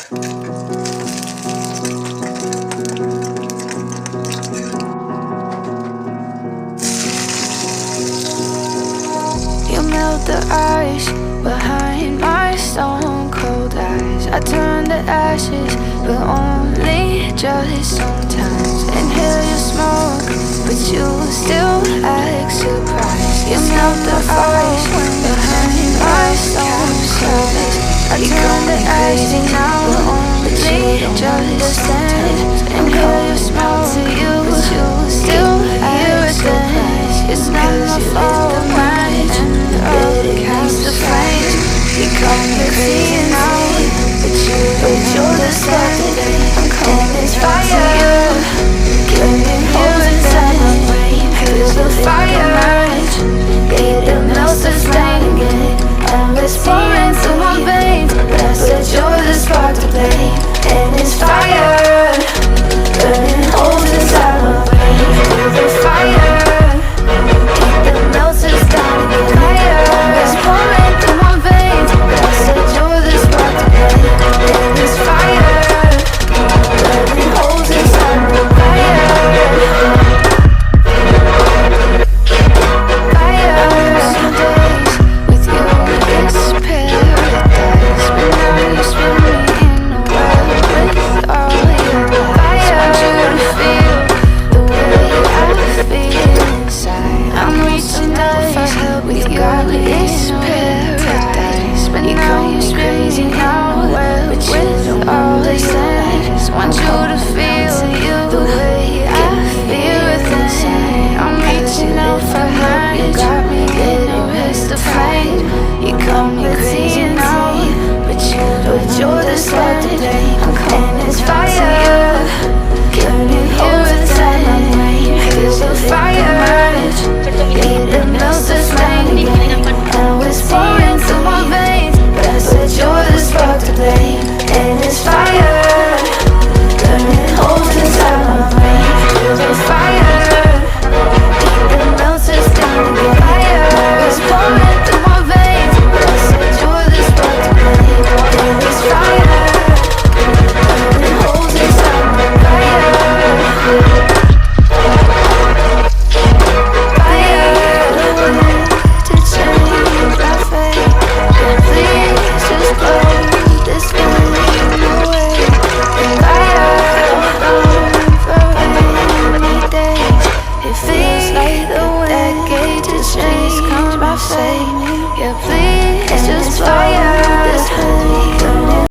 You melt the ice behind my stone cold eyes. I turn to ashes, but only just sometimes. Inhale your smoke, but you still act surprised. You melt the ice behind my stone cold eyes. I turn to ashes now, but only just sometimes. Inhale your smoke, but you still act surprised. It's not my fault, cast the flame. You call me crazy now, but you're the spark I'm coming fire. Give me holes inside my brain. Feel the fire. It melts the flame. And it's pouring through my veins. But you're the spark to blame. And it's fire. Burning holes inside my brain. Feel the fire. It melts the flame. It's pouring through my veins. I said you're the spark to blame. And it's fire. Burning holes inside my fire. Some days with you it's paradise, but now you spin me in a world with all your lies. Want you to feel the way I feel inside. I'm reaching out for help with you. It's paradise, but now you're crazy now. But with all your lies, want you to feel the way I feel inside. I'm reaching out for help. You got me getting past the flame. You call me crazy now, but you're the spark today. And it's fire.